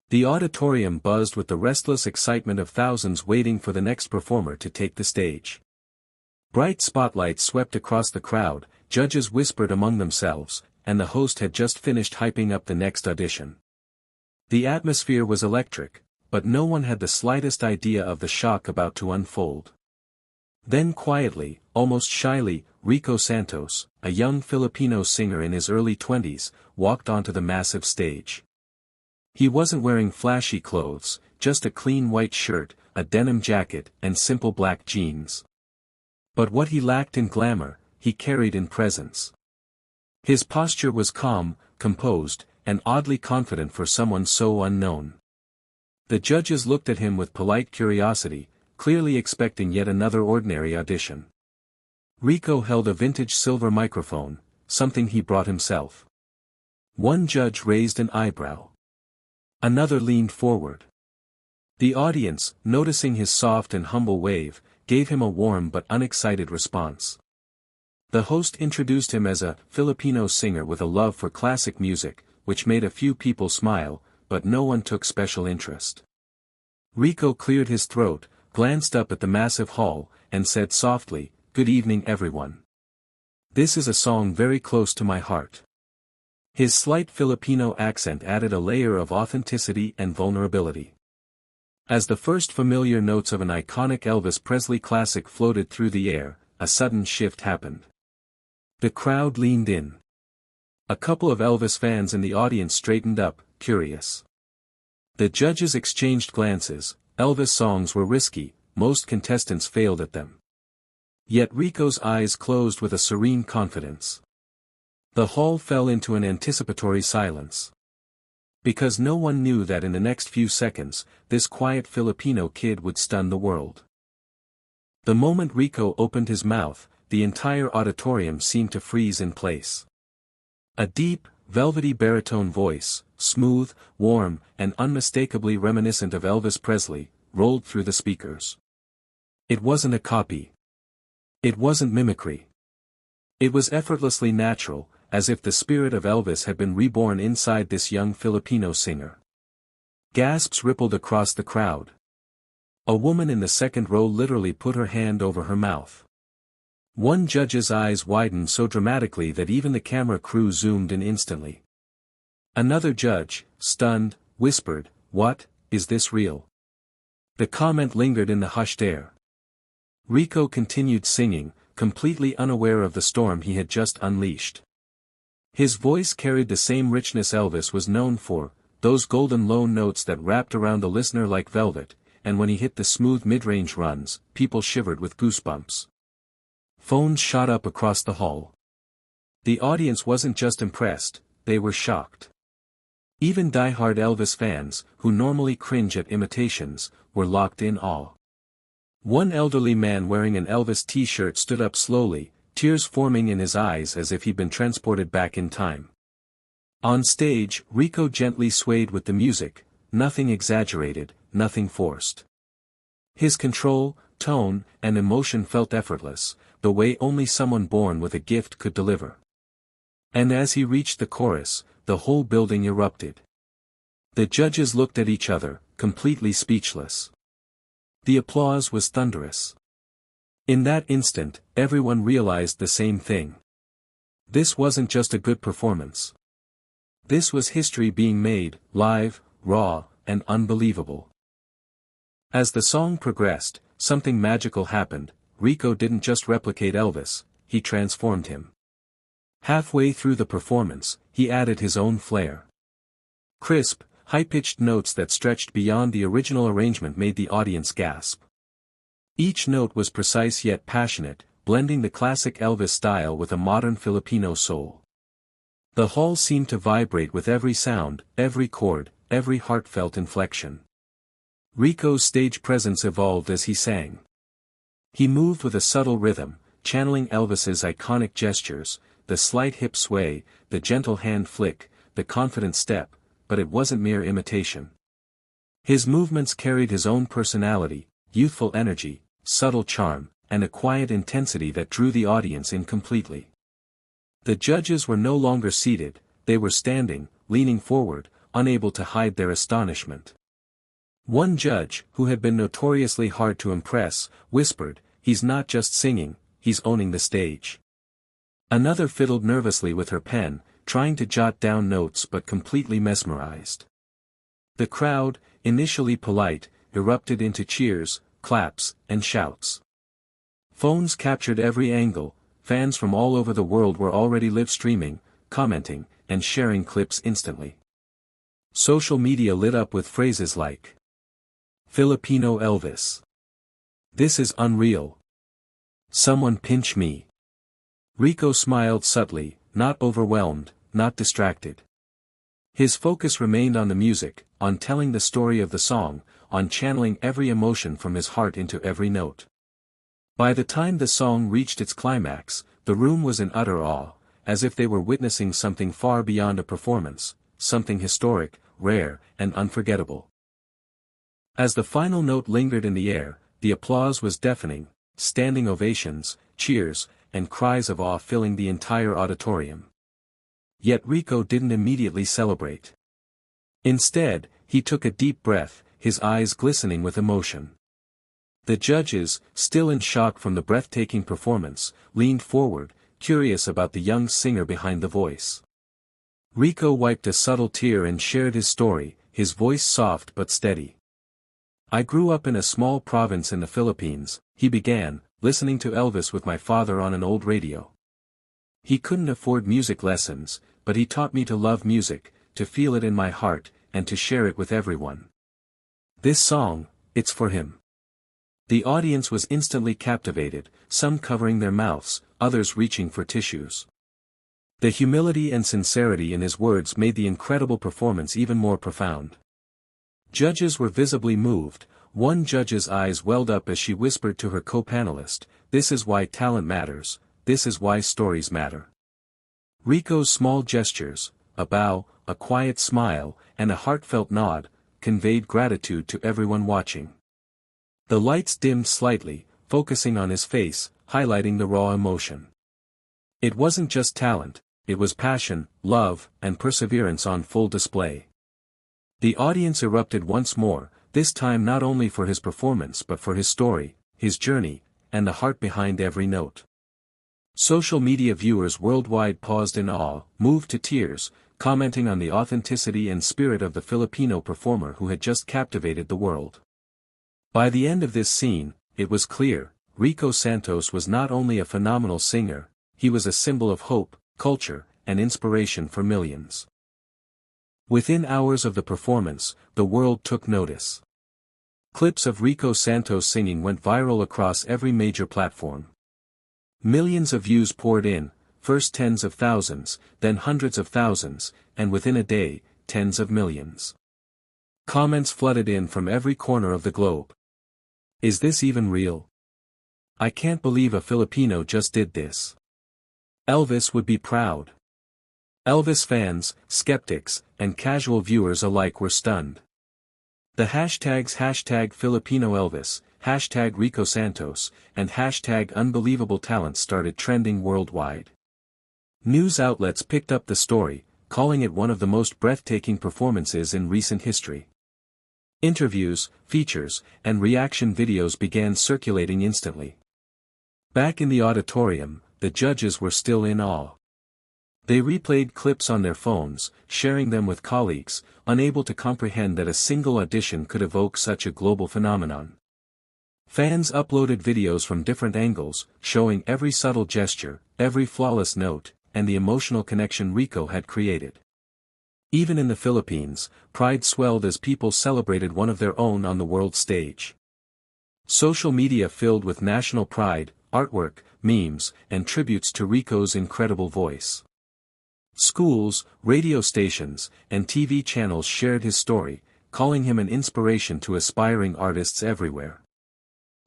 The auditorium buzzed with the restless excitement of thousands waiting for the next performer to take the stage. Bright spotlights swept across the crowd, judges whispered among themselves, and the host had just finished hyping up the next audition. The atmosphere was electric, but no one had the slightest idea of the shock about to unfold. Then quietly, almost shyly, RicoSantos, a young Filipino singer in his early 20s, walked onto the massive stage. He wasn't wearing flashy clothes, just a clean white shirt, a denim jacket, and simple black jeans. But what he lacked in glamour, he carried in presence. His posture was calm, composed, and oddly confident for someone so unknown. The judges looked at him with polite curiosity, clearly expecting yet another ordinary audition. Rico held a vintage silver microphone, something he brought himself. One judge raised an eyebrow. Another leaned forward. The audience, noticing his soft and humble wave, gave him a warm but unexcited response. The host introduced him as a Filipino singer with a love for classic music, which made a few people smile, but no one took special interest. Rico cleared his throat, glanced up at the massive hall, and said softly, "Good evening everyone. This is a song very close to my heart." His slight Filipino accent added a layer of authenticity and vulnerability. As the first familiar notes of an iconic Elvis Presley classic floated through the air, a sudden shift happened. The crowd leaned in. A couple of Elvis fans in the audience straightened up, curious. The judges exchanged glances. Elvis songs were risky, most contestants failed at them. Yet Rico's eyes closed with a serene confidence. The hall fell into an anticipatory silence. Because no one knew that in the next few seconds, this quiet Filipino kid would stun the world. The moment Rico opened his mouth, the entire auditorium seemed to freeze in place. A deep, velvety baritone voice, smooth, warm, and unmistakably reminiscent of Elvis Presley, rolled through the speakers. It wasn't a copy. It wasn't mimicry. It was effortlessly natural, as if the spirit of Elvis had been reborn inside this young Filipino singer. Gasps rippled across the crowd. A woman in the second row literally put her hand over her mouth. One judge's eyes widened so dramatically that even the camera crew zoomed in instantly. Another judge, stunned, whispered, "What, is this real?" The comment lingered in the hushed air. Rico continued singing, completely unaware of the storm he had just unleashed. His voice carried the same richness Elvis was known for, those golden low notes that wrapped around the listener like velvet, and when he hit the smooth mid-range runs, people shivered with goosebumps. Phones shot up across the hall. The audience wasn't just impressed, they were shocked. Even die-hard Elvis fans, who normally cringe at imitations, were locked in awe. One elderly man wearing an Elvis t-shirt stood up slowly, tears forming in his eyes as if he'd been transported back in time. On stage, Rico gently swayed with the music, nothing exaggerated, nothing forced. His control, tone, and emotion felt effortless, the way only someone born with a gift could deliver. And as he reached the chorus, the whole building erupted. The judges looked at each other, completely speechless. The applause was thunderous. In that instant, everyone realized the same thing. This wasn't just a good performance. This was history being made, live, raw, and unbelievable. As the song progressed, something magical happened. Rico didn't just replicate Elvis, he transformed him. Halfway through the performance, he added his own flair. Crisp, high-pitched notes that stretched beyond the original arrangement made the audience gasp. Each note was precise yet passionate, blending the classic Elvis style with a modern Filipino soul. The hall seemed to vibrate with every sound, every chord, every heartfelt inflection. Rico's stage presence evolved as he sang. He moved with a subtle rhythm, channeling Elvis's iconic gestures, the slight hip sway, the gentle hand flick, the confident step, but it wasn't mere imitation. His movements carried his own personality, youthful energy, subtle charm, and a quiet intensity that drew the audience in completely. The judges were no longer seated, they were standing, leaning forward, unable to hide their astonishment. One judge, who had been notoriously hard to impress, whispered, "He's not just singing, he's owning the stage." Another fiddled nervously with her pen, trying to jot down notes but completely mesmerized. The crowd, initially polite, erupted into cheers, claps, and shouts. Phones captured every angle, fans from all over the world were already live-streaming, commenting, and sharing clips instantly. Social media lit up with phrases like, "Filipino Elvis. This is unreal. Someone pinch me." Rico smiled subtly, not overwhelmed, not distracted. His focus remained on the music, on telling the story of the song, on channeling every emotion from his heart into every note. By the time the song reached its climax, the room was in utter awe, as if they were witnessing something far beyond a performance, something historic, rare, and unforgettable. As the final note lingered in the air, the applause was deafening, standing ovations, cheers, and cries of awe filling the entire auditorium. Yet Rico didn't immediately celebrate. Instead, he took a deep breath, his eyes glistening with emotion. The judges, still in shock from the breathtaking performance, leaned forward, curious about the young singer behind the voice. Rico wiped a subtle tear and shared his story, his voice soft but steady. "I grew up in a small province in the Philippines," he began, "listening to Elvis with my father on an old radio. He couldn't afford music lessons, but he taught me to love music, to feel it in my heart, and to share it with everyone. This song, it's for him." The audience was instantly captivated, some covering their mouths, others reaching for tissues. The humility and sincerity in his words made the incredible performance even more profound. Judges were visibly moved. One judge's eyes welled up as she whispered to her co-panelist, "This is why talent matters, this is why stories matter." Rico's small gestures, a bow, a quiet smile, and a heartfelt nod, conveyed gratitude to everyone watching. The lights dimmed slightly, focusing on his face, highlighting the raw emotion. It wasn't just talent, it was passion, love, and perseverance on full display. The audience erupted once more, this time not only for his performance but for his story, his journey, and the heart behind every note. Social media viewers worldwide paused in awe, moved to tears, commenting on the authenticity and spirit of the Filipino performer who had just captivated the world. By the end of this scene, it was clear, RicoSantos was not only a phenomenal singer, he was a symbol of hope, culture, and inspiration for millions. Within hours of the performance, the world took notice. Clips of RicoSantos singing went viral across every major platform. Millions of views poured in, first tens of thousands, then hundreds of thousands, and within a day, tens of millions. Comments flooded in from every corner of the globe. "Is this even real? I can't believe a Filipino just did this. Elvis would be proud." Elvis fans, skeptics, and casual viewers alike were stunned. The hashtags #FilipinoElvis, #RicoSantos, and #UnbelievableTalent started trending worldwide. News outlets picked up the story, calling it one of the most breathtaking performances in recent history. Interviews, features, and reaction videos began circulating instantly. Back in the auditorium, the judges were still in awe. They replayed clips on their phones, sharing them with colleagues, unable to comprehend that a single audition could evoke such a global phenomenon. Fans uploaded videos from different angles, showing every subtle gesture, every flawless note, and the emotional connection Rico had created. Even in the Philippines, pride swelled as people celebrated one of their own on the world stage. Social media filled with national pride, artwork, memes, and tributes to Rico's incredible voice. Schools, radio stations, and TV channels shared his story, calling him an inspiration to aspiring artists everywhere.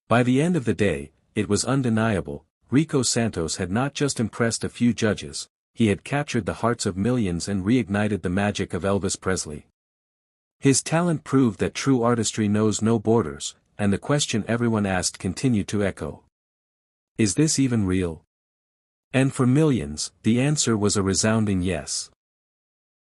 By the end of the day, it was undeniable, RicoSantos had not just impressed a few judges, he had captured the hearts of millions and reignited the magic of Elvis Presley. His talent proved that true artistry knows no borders, and the question everyone asked continued to echo. Is this even real? And for millions, the answer was a resounding yes.